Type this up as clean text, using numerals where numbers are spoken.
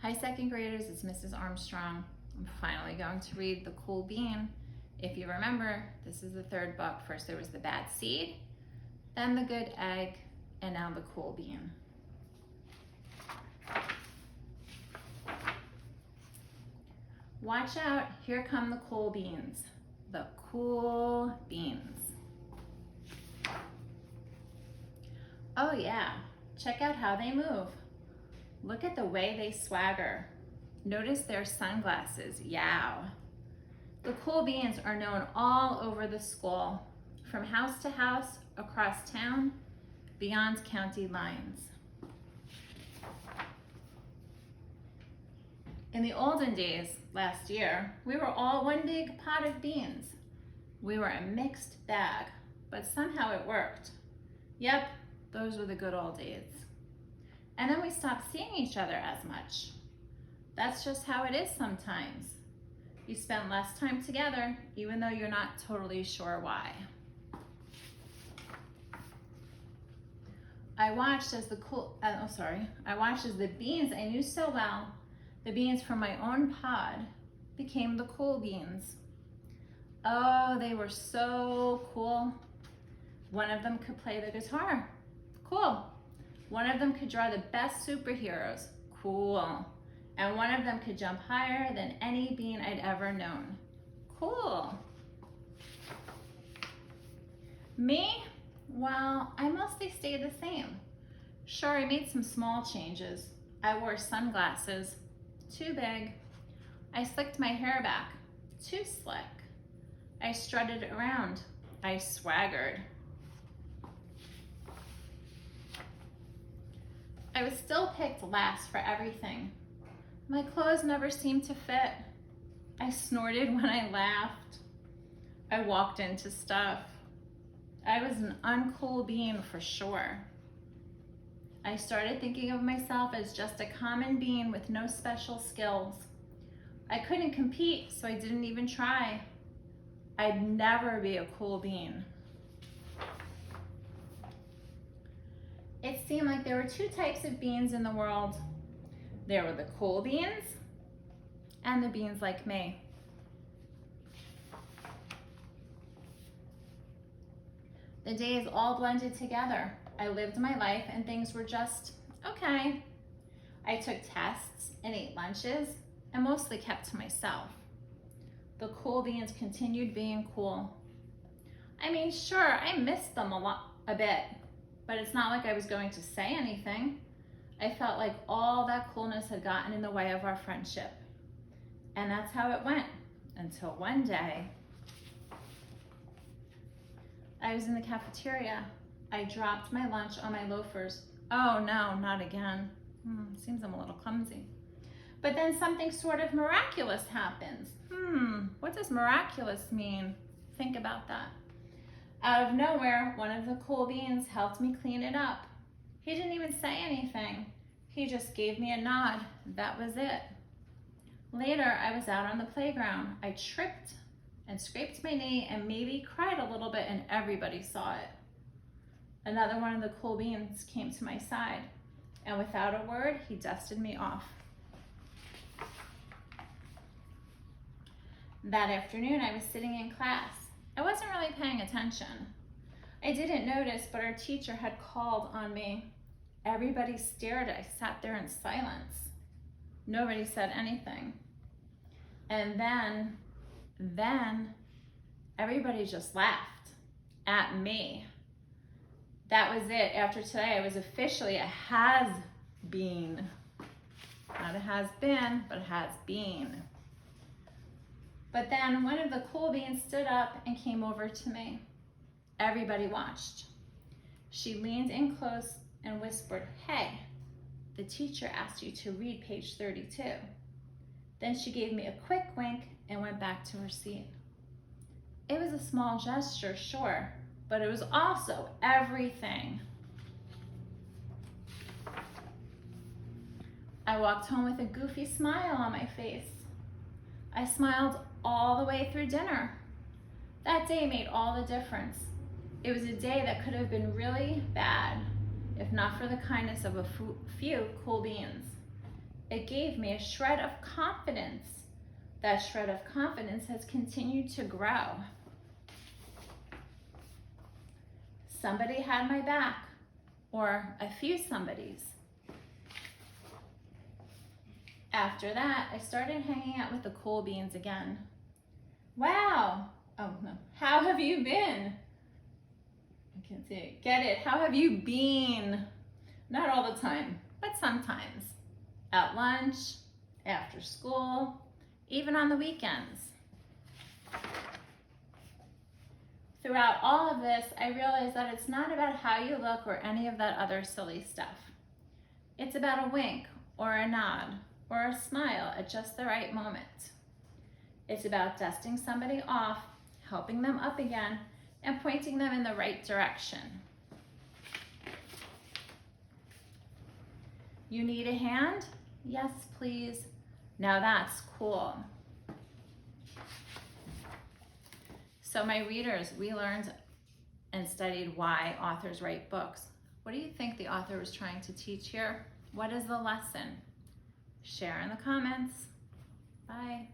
Hi, second graders, it's Mrs. Armstrong. I'm finally going to read The Cool Bean. If you remember, this is the third book. First there was The Bad Seed, then The Good Egg, and now The Cool Bean. Watch out, here come the cool beans. The cool beans. Oh yeah, check out how they move. Look at the way they swagger. Notice their sunglasses, yow. The cool beans are known all over the school, from house to house, across town, beyond county lines. In the olden days, last year, we were all one big pot of beans. We were a mixed bag, but somehow it worked. Yep, those were the good old days. And then we stopped seeing each other as much. That's just how it is sometimes. You spend less time together, even though you're not totally sure why. I watched as the beans I knew so well, the beans from my own pod, became the cool beans. Oh, they were so cool. One of them could play the guitar. Cool. One of them could draw the best superheroes. Cool. And one of them could jump higher than any bean I'd ever known. Cool. Me? Well, I mostly stayed the same. Sure, I made some small changes. I wore sunglasses. Too big. I slicked my hair back. Too slick. I strutted around. I swaggered. I was still picked last for everything. My clothes never seemed to fit. I snorted when I laughed. I walked into stuff. I was an uncool bean for sure. I started thinking of myself as just a common bean with no special skills. I couldn't compete, so I didn't even try. I'd never be a cool bean. It seemed like there were two types of beans in the world. There were the cool beans and the beans like me. The days all blended together. I lived my life and things were just okay. I took tests and ate lunches and mostly kept to myself. The cool beans continued being cool. I mean, sure, I missed them a bit, but it's not like I was going to say anything. I felt like all that coolness had gotten in the way of our friendship. And that's how it went, until one day, I was in the cafeteria. I dropped my lunch on my loafers. Oh no, not again. Seems I'm a little clumsy. But then something sort of miraculous happens. What does miraculous mean? Think about that. Out of nowhere, one of the cool beans helped me clean it up. He didn't even say anything. He just gave me a nod. That was it. Later, I was out on the playground. I tripped and scraped my knee and maybe cried a little bit, and everybody saw it. Another one of the cool beans came to my side, and without a word, he dusted me off. That afternoon, I was sitting in class. I wasn't really paying attention. I didn't notice, but our teacher had called on me. Everybody stared. I sat there in silence. Nobody said anything. And then everybody just laughed at me. That was it. After today, I was officially a has-been. Not a has-been, but a has-been. But then one of the cool beans stood up and came over to me. Everybody watched. She leaned in close and whispered, "Hey, the teacher asked you to read page 32. Then she gave me a quick wink and went back to her seat. It was a small gesture, sure, but it was also everything. I walked home with a goofy smile on my face. I smiled all the way through dinner. That day made all the difference. It was a day that could have been really bad if not for the kindness of a few cool beans. It gave me a shred of confidence. That shred of confidence has continued to grow. Somebody had my back, or a few somebodies. After that, I started hanging out with the cool beans again. Wow. Oh, no. How have you been? I can't see it. Get it? How have you been? Not all the time, but sometimes. At lunch, after school, even on the weekends. Throughout all of this, I realized that it's not about how you look or any of that other silly stuff. It's about a wink or a nod or a smile at just the right moment. It's about dusting somebody off, helping them up again, and pointing them in the right direction. You need a hand? Yes, please. Now that's cool. So my readers, we learned and studied why authors write books. What do you think the author was trying to teach here? What is the lesson? Share in the comments. Bye.